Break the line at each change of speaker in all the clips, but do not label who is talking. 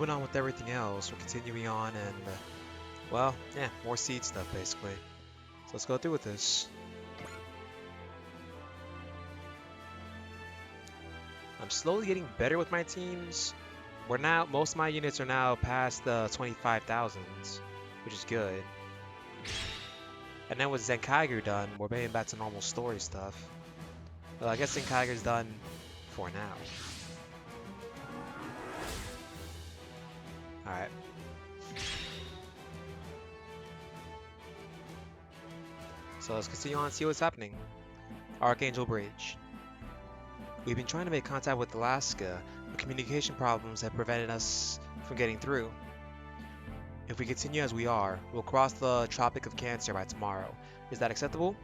moving on with everything else, we're continuing on and, well, yeah, more seed stuff basically. So let's go through with this. I'm slowly getting better with my teams. Most of my units are now past the 25,000s, which is good. And then with Zenkaiger done, we're getting back to normal story stuff. Well, I guess Zenkaiger's done for now. Alright. So let's continue on and see what's happening. Archangel Bridge. We've been trying to make contact with Alaska, but communication problems have prevented us from getting through. If we continue as we are, we'll cross the Tropic of Cancer by tomorrow. Is that acceptable?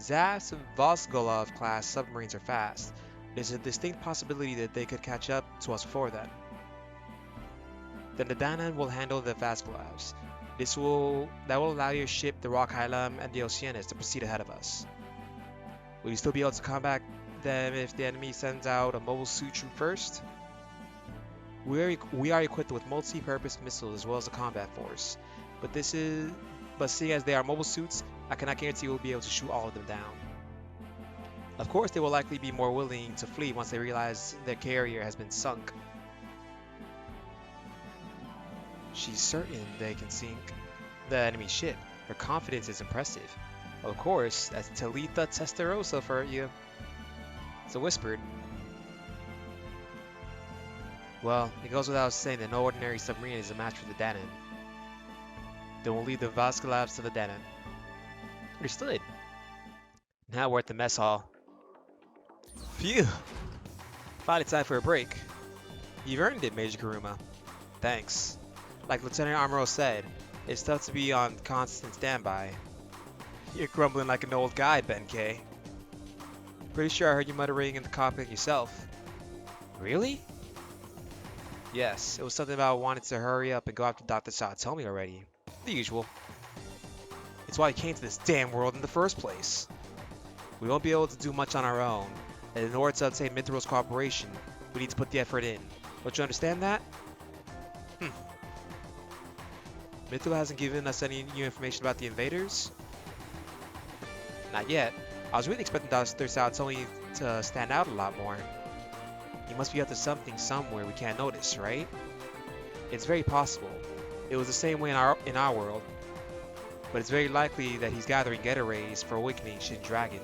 Zas Vosgolov class submarines are fast. There's a distinct possibility that they could catch up to us before then. Then the Danan will handle the Vosgolovs. That will allow your ship, the Rock Hylam and the Oceanus, to proceed ahead of us. Will you still be able to combat them if the enemy sends out a mobile suit troop first? We are equipped with multi-purpose missiles as well as a combat force, but seeing as they are mobile suits, I cannot guarantee we'll be able to shoot all of them down. Of course, they will likely be more willing to flee once they realize their carrier has been sunk. She's certain they can sink the enemy ship. Her confidence is impressive. Of course, that's Talitha Testarossa for you. It's a whispered. Well, it goes without saying that no ordinary submarine is a match for the Danan. Then we'll lead the Vosgolovs to the Danan. Understood. Now we're at the mess hall. Phew! Finally time for a break. You've earned it, Major Kuruma. Thanks. Like Lieutenant Amuro said, it's tough to be on constant standby. You're grumbling like an old guy, Benkei. Pretty sure I heard you muttering in the cockpit yourself. Really? Yes, it was something about wanting to hurry up and go after Dr. Satomi already. The usual. It's why you came to this damn world in the first place. We won't be able to do much on our own, and in order to obtain Mithril's cooperation, we need to put the effort in. Don't you understand that? Mithril hasn't given us any new information about the invaders? Not yet. I was really expecting Dr. Satomi to stand out a lot more. He must be up to something somewhere we can't notice, right? It's very possible. It was the same way in our world. But it's very likely that he's gathering Geta rays for awakening Shin Dragon.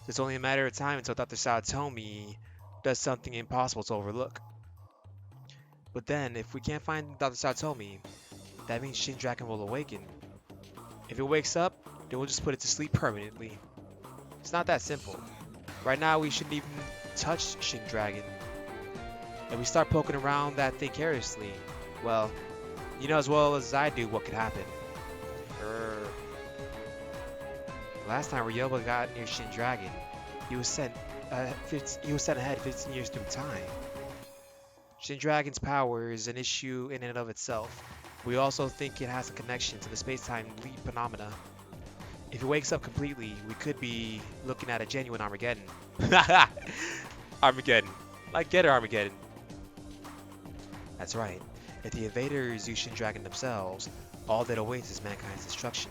It's only a matter of time until Dr. Satomi does something impossible to overlook. But then, if we can't find Dr. Satomi, that means Shin Dragon will awaken. If it wakes up, then we'll just put it to sleep permanently. It's not that simple. Right now, we shouldn't even touch Shin Dragon. If we start poking around that thing carelessly, well, you know as well as I do what could happen. Last time Ryoba got near Shin Dragon, he was sent ahead 15 years through time. Shin Dragon's power is an issue in and of itself. We also think it has a connection to the space-time leap phenomena. If it wakes up completely, we could be looking at a genuine Armageddon. Armageddon. Like Getter Armageddon. That's right. If the invaders use Shin Dragon themselves, all that awaits is mankind's destruction.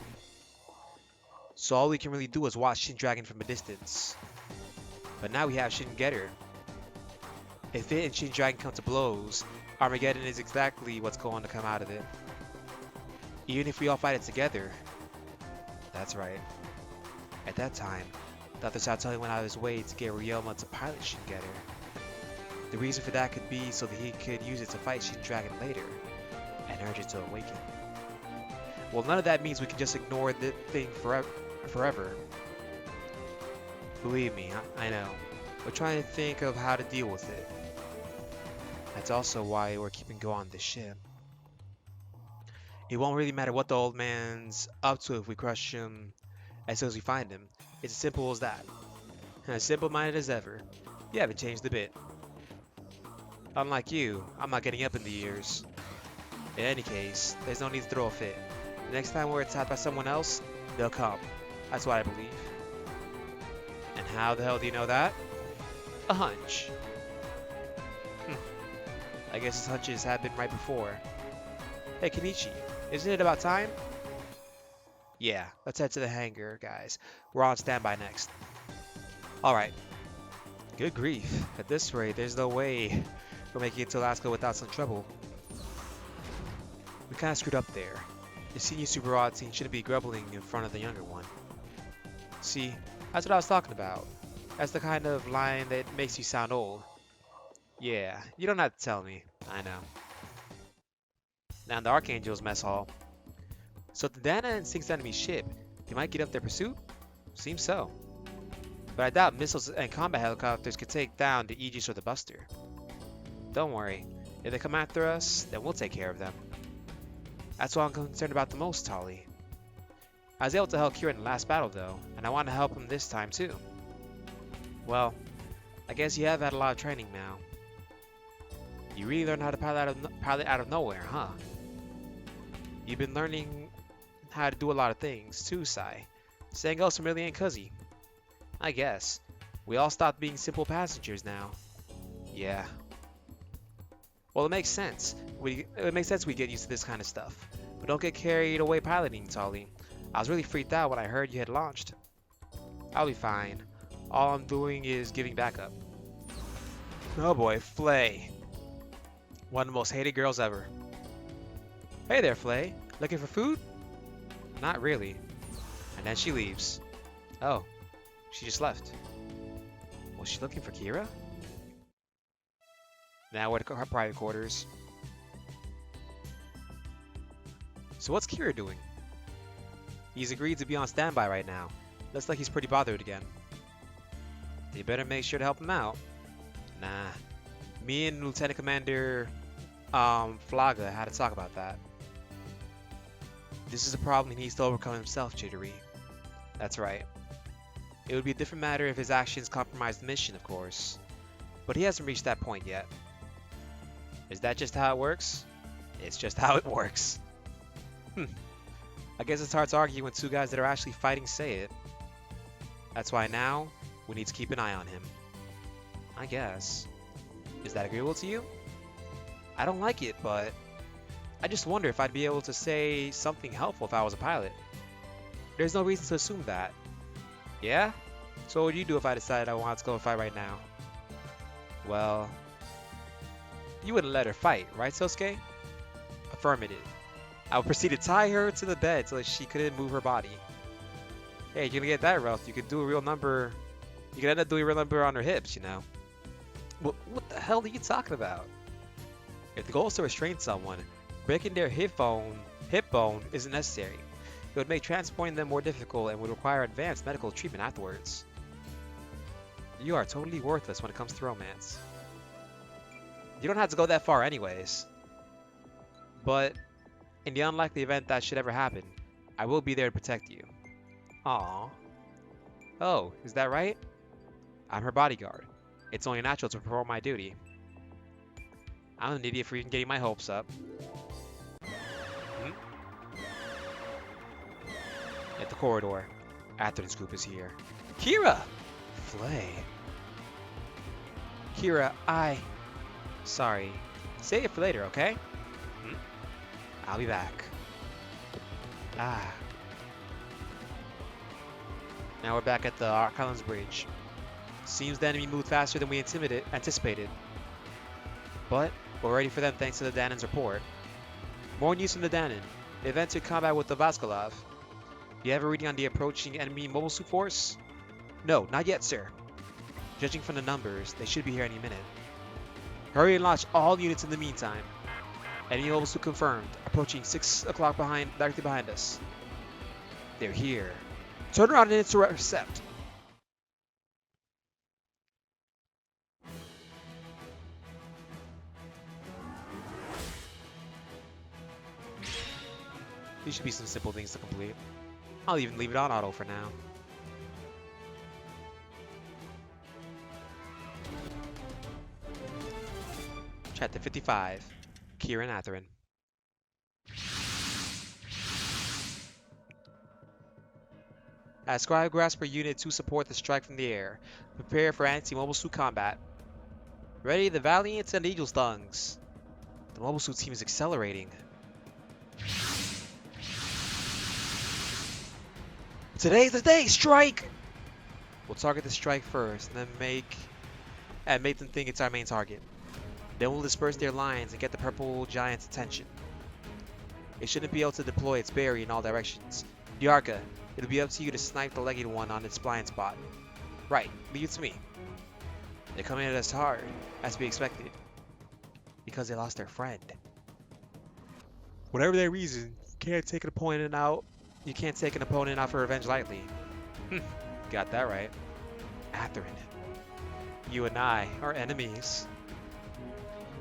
So all we can really do is watch Shin Dragon from a distance. But now we have Shin Getter. If it and Shin Dragon come to blows, Armageddon is exactly what's going to come out of it. Even if we all fight it together. That's right. At that time, Dr. Satomi went out of his way to get Ryoma to pilot Shin Getter. The reason for that could be so that he could use it to fight Shin Dragon later, and urge it to awaken. Well, none of that means we can just ignore the thing forever. Believe me, I know. We're trying to think of how to deal with it. That's also why we're keeping going on this ship. It won't really matter what the old man's up to if we crush him as soon as we find him. It's as simple as that. And as simple-minded as ever. You haven't changed a bit. Unlike you, I'm not getting up in the years. In any case, there's no need to throw a fit. The next time we're attacked by someone else, they'll come. That's what I believe. And how the hell do you know that? A hunch. I guess his hunches had been right before. Hey, Kenichi, isn't it about time? Yeah, let's head to the hangar, guys. We're on standby next. Alright. Good grief. At this rate, there's no way we're making it to Alaska without some trouble. We kinda screwed up there. The senior super odd teen shouldn't be grumbling in front of the younger one. See, that's what I was talking about. That's the kind of line that makes you sound old. Yeah, you don't have to tell me. I know. Now in the Archangel's mess hall. So if the Dana sinks the enemy ship, they might get up their pursuit? Seems so. But I doubt missiles and combat helicopters could take down the Aegis or the Buster. Don't worry. If they come after us, then we'll take care of them. That's what I'm concerned about the most, Tolly. I was able to help Kira in the last battle, though, and I want to help him this time, too. Well, I guess you have had a lot of training now. You really learned how to pilot out of nowhere, huh? You've been learning how to do a lot of things, too, Sai. Saying else really ain't cuzzy. I guess. We all stopped being simple passengers now. Yeah. Well, it makes sense. It makes sense we get used to this kind of stuff. But don't get carried away piloting, Tolly. I was really freaked out when I heard you had launched. I'll be fine. All I'm doing is giving backup. Oh boy, Flay. One of the most hated girls ever. Hey there, Flay. Looking for food? Not really. And then she leaves. Oh, she just left. Was she looking for Kira? Now we're at her private quarters. So what's Kira doing? He's agreed to be on standby right now. Looks like he's pretty bothered again. You better make sure to help him out. Nah. Me and Lieutenant Commander Flaga had to talk about that. This is a problem he needs to overcome himself, Jittery. That's right. It would be a different matter if his actions compromised the mission, of course. But he hasn't reached that point yet. Is that just how it works? It's just how it works. I guess it's hard to argue when two guys that are actually fighting say it. That's why now, we need to keep an eye on him. I guess. Is that agreeable to you? I don't like it, but I just wonder if I'd be able to say something helpful if I was a pilot. There's no reason to assume that. Yeah? So what would you do if I decided I wanted to go and fight right now? Well, you wouldn't let her fight, right, Sosuke? Affirmative. I would proceed to tie her to the bed so that she couldn't move her body. Hey, you're gonna get that rough. You could do a real number. You could end up doing a real number on her hips, you know. What the hell are you talking about? If the goal is to restrain someone, breaking their hip bone isn't necessary. It would make transporting them more difficult and would require advanced medical treatment afterwards. You are totally worthless when it comes to romance. You don't have to go that far anyways. But in the unlikely event that should ever happen, I will be there to protect you. Aww. Oh, is that right? I'm her bodyguard. It's only natural to perform my duty. I'm an idiot for even getting my hopes up. At the corridor, Athrun's group is here. Kira! Flay. Kira, Sorry. Save it for later, okay? I'll be back. Now we're back at the Arkalan's Bridge. Seems the enemy moved faster than we anticipated. But we're ready for them thanks to the Danan's report. More news from the Danan. They've entered combat with the Vaskalov. You have a reading on the approaching enemy mobile suit force? No, not yet, sir. Judging from the numbers, they should be here any minute. Hurry and launch all units in the meantime. Enemy mobile suit confirmed. Approaching 6 o'clock directly behind us. They're here. Turn around and intercept. These should be some simple things to complete. I'll even leave it on auto for now. Chapter 55. Kira and Athrun. Ascribe Grasper Unit to support the strike from the air. Prepare for anti-mobile suit combat. Ready the Valiants and Eagle Stungs. The mobile suit team is accelerating. Today's the day! Strike! We'll target the strike first, and then make them think it's our main target. Then we'll disperse their lines and get the purple giant's attention. It shouldn't be able to deploy its berry in all directions. Diarca, it'll be up to you to snipe the legged one on its blind spot. Right, leave it to me. They're coming at us hard, as to be expected. Because they lost their friend. Whatever their reason, you can't take an opponent out for revenge lightly. Got that right. Athrun. You and I are enemies.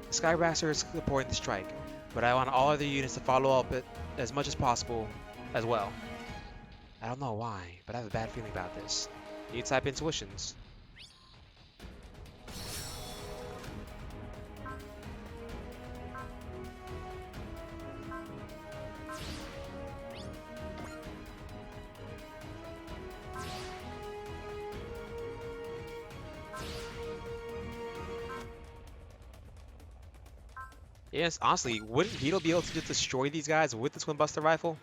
The Skybraster is supporting the strike, but I want all other units to follow up it as much as possible as well. I don't know why, but I have a bad feeling about this. You type intuitions. Yes, honestly, wouldn't Heero be able to just destroy these guys with the Twin Buster Rifle?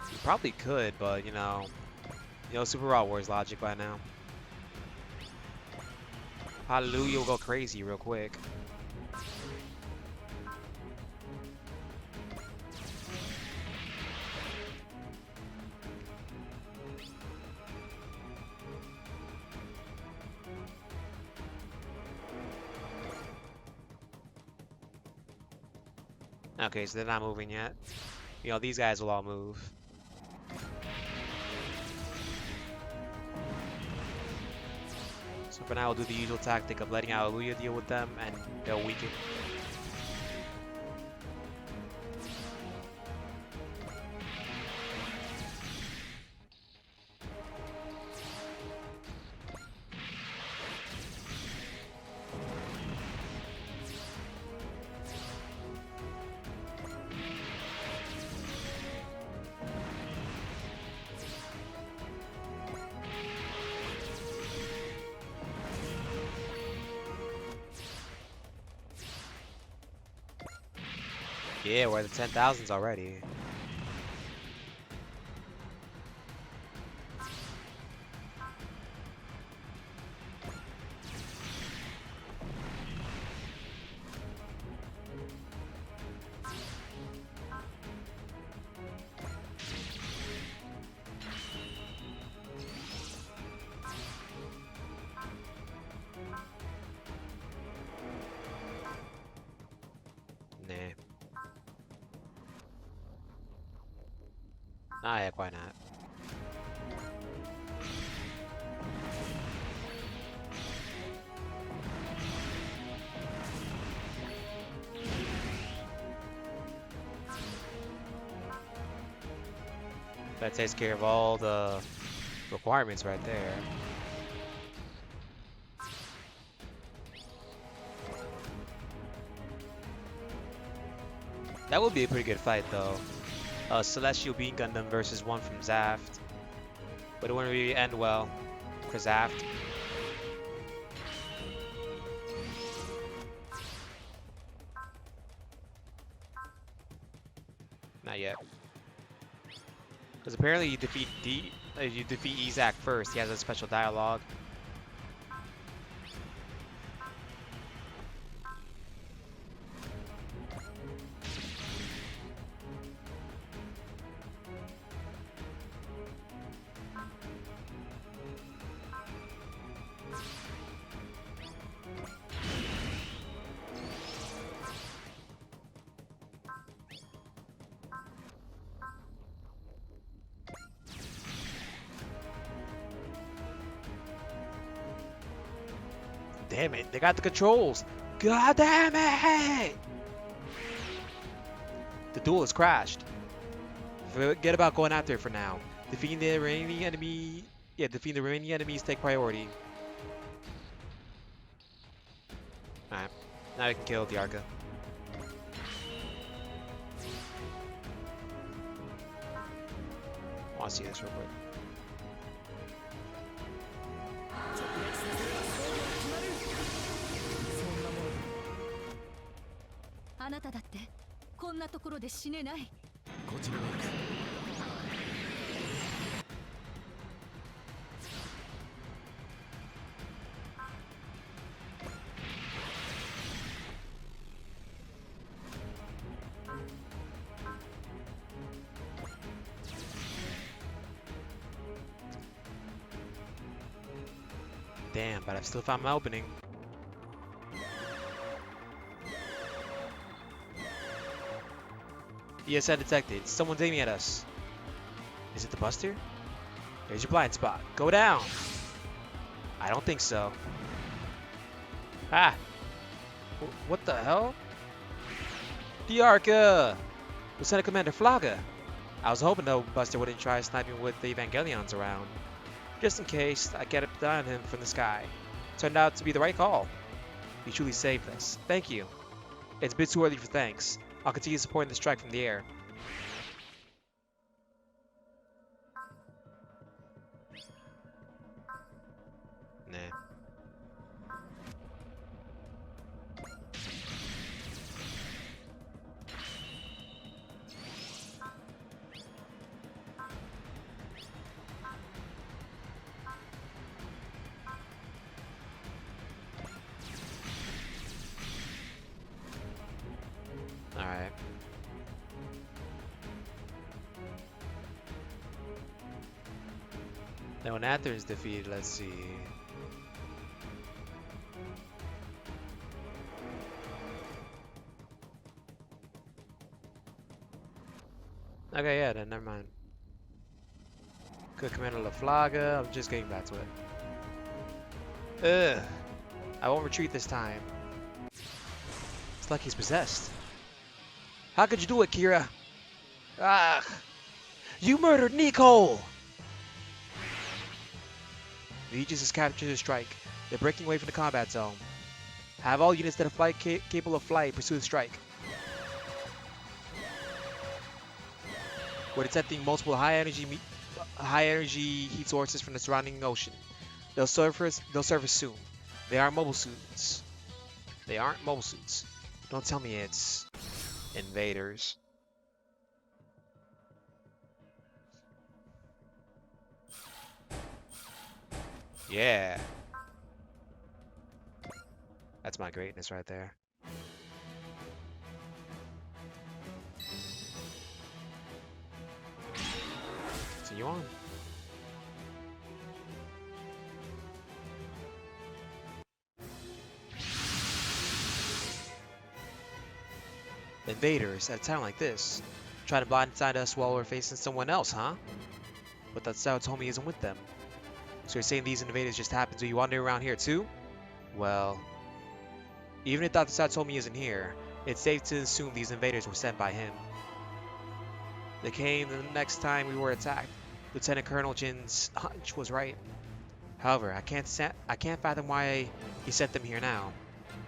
He probably could, but you know, Super Raw Wars logic by now. Hallelujah will go crazy real quick. Okay, so they're not moving yet. These guys will all move. So for now, we'll do the usual tactic of letting Hallelujah deal with them, and they'll weaken. Yeah, we're at the 10,000s already. Nah. Ah, heck, why not? That takes care of all the requirements right there. That would be a pretty good fight, though. Celestial Beam Gundam versus one from Zaft. But it wouldn't really end well for Zaft. Not yet. Because apparently you defeat Isaac first. He has a special dialogue. Damn it, they got the controls. God damn it! The duel has crashed. Forget about going after it for now. Defeating the remaining enemy. Yeah, defeating the remaining enemies take priority. Alright, now we can kill Diarca. I want to see this real quick.
あなただってこんなところで死ねない。
こちらは
Damn, but I've still found my opening. ESN detected. Someone's aiming at us. Is it the Buster? There's your blind spot. Go down! I don't think so. Ah! What the hell? The Arca! Lieutenant Commander Flaga! I was hoping the Buster wouldn't try sniping with the Evangelions around. Just in case, I kept an eye on him from the sky. Turned out to be the right call. You truly saved us. Thank you. It's a bit too early for thanks. I'll continue supporting the strike from the air. Nah. Alright. Now when Athrun is defeated, let's see. Okay, yeah, then never mind. Good Commander LaFlaga, I'm just getting back to it. Ugh. I won't retreat this time. It's like he's possessed. How could you do it, Kira? Ah! You murdered Nicole! The Aegis has captured the strike. They're breaking away from the combat zone. Have all units that are capable of flight pursue the strike. We're detecting multiple high energy heat sources from the surrounding ocean. They'll surface soon. They aren't mobile suits. They aren't mobile suits. Don't tell me it's invaders. Yeah. That's my greatness right there. Continue on. Invaders at a time like this. Trying to blindside us while we're facing someone else, huh? But that Sao told me isn't with them. So you're saying these invaders just happened to be wandering around here too? Well, even if Dr. Satomi isn't here, it's safe to assume these invaders were sent by him. They came the next time we were attacked. Lieutenant Colonel Jin's hunch was right. However, I can't fathom why he sent them here now.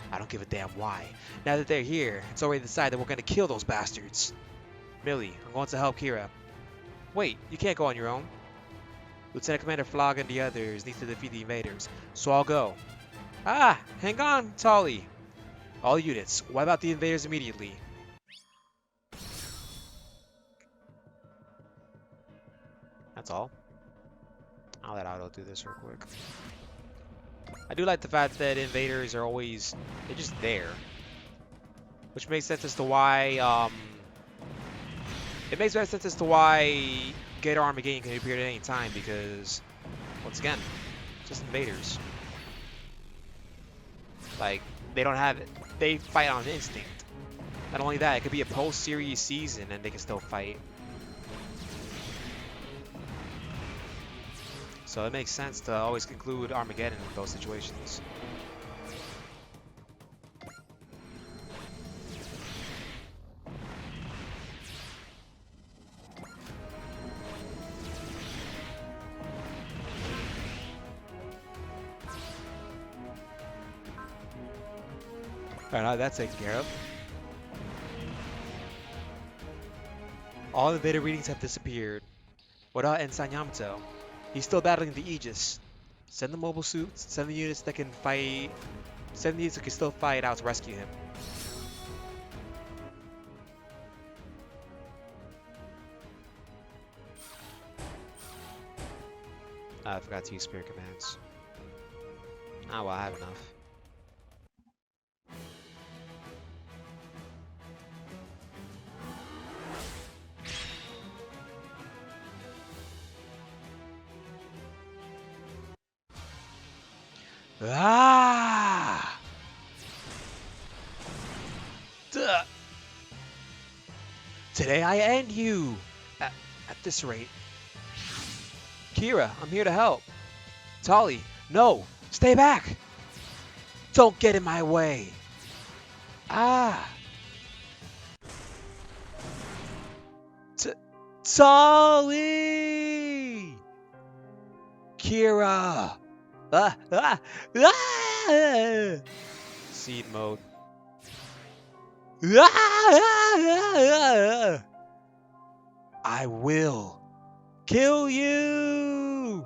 I don't give a damn why. Now that they're here, it's already decided that we're going to kill those bastards. Millie, I'm going to help Kira. Wait, you can't go on your own. Lieutenant Commander Flag and the others need to defeat the invaders, so I'll go. Ah, hang on, Tolly. All units, wipe out the invaders immediately. That's all. I'll let Otto do this real quick. I do like the fact that invaders are always, they're just there. Which makes sense as to why, it makes better sense as to why Gator Armageddon can appear at any time, because, once again, it's just invaders. Like, they don't have it. They fight on instinct. Not only that, it could be a post-series season and they can still fight. So it makes sense to always conclude Armageddon in those situations. Alright, now that's taken care of. All the beta readings have disappeared. Without Ensign Yamato. He's still battling the Aegis. Send the mobile suits, send the units that can fight, send the units that can still fight out to rescue him. I forgot to use spirit commands. Ah, well, I have enough. Ah! Duh. Today I end you! At this rate. Kira, I'm here to help. Tali, no! Stay back! Don't get in my way! Ah! Tali! Kira! Ah! Ah! Ah! Seed mode. Ah! I will kill you!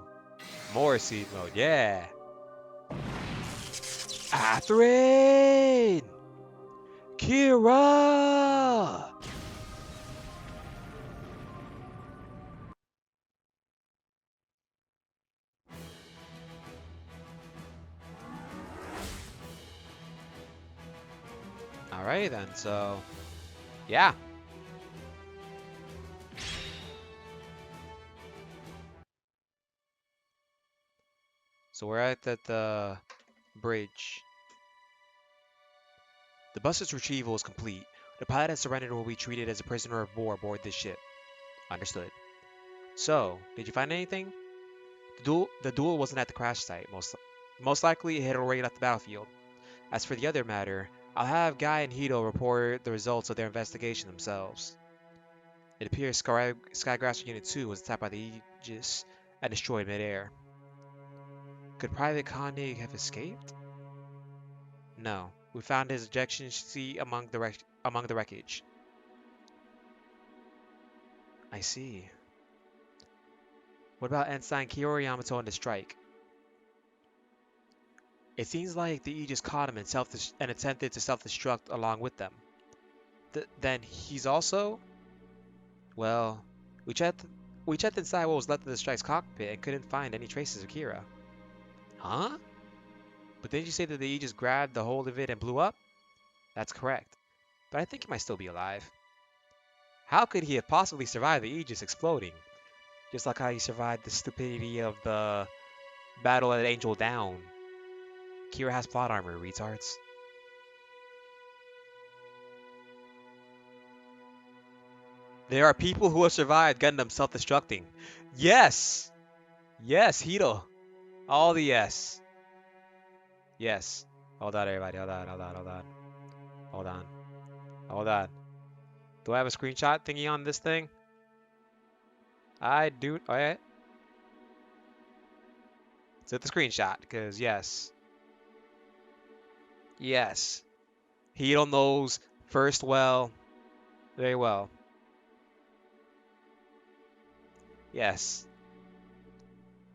More seed mode, yeah. Athrun! Kira! Alright then, so yeah. So we're at the bridge. The bus's retrieval is complete. The pilot has surrendered and will be treated as a prisoner of war aboard this ship. Understood. So, did you find anything? The duel wasn't at the crash site. Most likely it had already left the battlefield. As for the other matter, I'll have Guy and Heero report the results of their investigation themselves. It appears Skygrasser Unit 2 was attacked by the Aegis and destroyed midair. Could Private Koenig have escaped? No. We found his ejection seat among the wreckage. I see. What about Ensign Kiori Yamato and the strike? It seems like the Aegis caught him and attempted to self-destruct along with them. Then he's also... Well, we checked inside what was left of the strike's cockpit and couldn't find any traces of Kira. Huh? But didn't you say that the Aegis grabbed the hold of it and blew up? That's correct. But I think he might still be alive. How could he have possibly survived the Aegis exploding? Just like how he survived the stupidity of the battle at Angel Down. Kira has plot armor, retards. There are people who have survived Gundam self-destructing. Yes! Yes, Heero. All the yes. Yes. Hold on, everybody. Hold on, hold on, hold on. Hold on. Hold on. Do I have a screenshot thingy on this thing? I do. Alright. Let's hit the screenshot, because yes. Yes. Heero knows first well. Very well. Yes.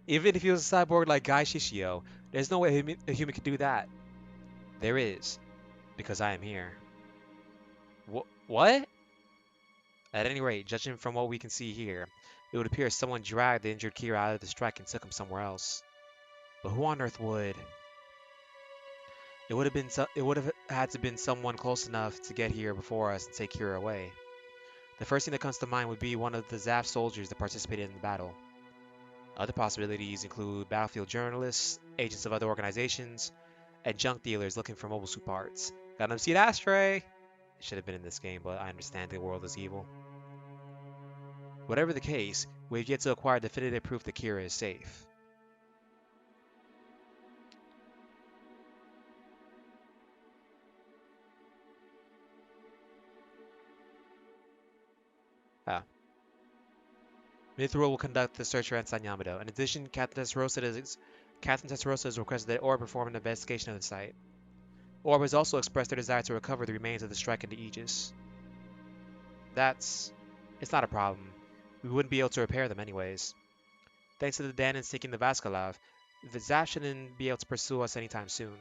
Even if he was a cyborg like Guy Shishio, there's no way a human could do that. There is. Because I am here. What? At any rate, judging from what we can see here, it would appear someone dragged the injured Kira out of the strike and took him somewhere else. But who on earth would? It would have had to been someone close enough to get here before us and take Kira away. The first thing that comes to mind would be one of the ZAF soldiers that participated in the battle. Other possibilities include battlefield journalists, agents of other organizations, and junk dealers looking for mobile suit parts. Gundam Seed Ashtray! It should have been in this game, but I understand the world is evil. Whatever the case, we've yet to acquire definitive proof that Kira is safe. Ah. Mithril will conduct the search for Ensign Yamato. In addition, Captain Testarossa has requested that Orb perform an investigation of the site. Orb has also expressed their desire to recover the remains of the strike and the Aegis. It's not a problem. We wouldn't be able to repair them anyways. Thanks to the Danans taking the Vaskalav, the Zap shouldn't be able to pursue us anytime soon.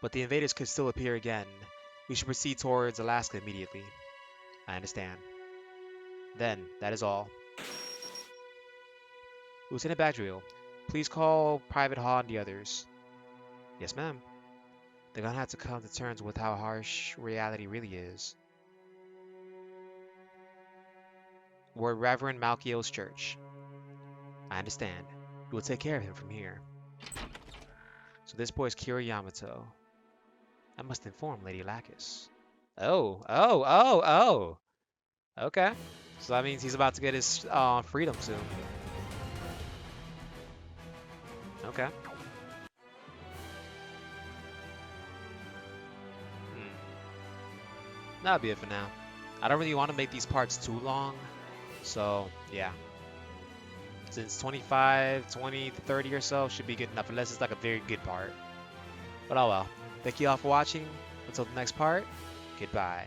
But the invaders could still appear again. We should proceed towards Alaska immediately. I understand. Then, that is all. Lieutenant Badriel, please call Private Hall and the others. Yes, ma'am. They're gonna have to come to terms with how harsh reality really is. We're Reverend Malchio's church. I understand. We'll take care of him from here. So this boy's Kira Yamato. I must inform Lady Lacus. Oh. Okay. So that means he's about to get his freedom soon. Okay. That'll be it for now. I don't really want to make these parts too long. So, yeah. Since 25, 20 to 30 or so should be good enough, unless it's like a very good part. But oh well. Thank you all for watching. Until the next part, goodbye.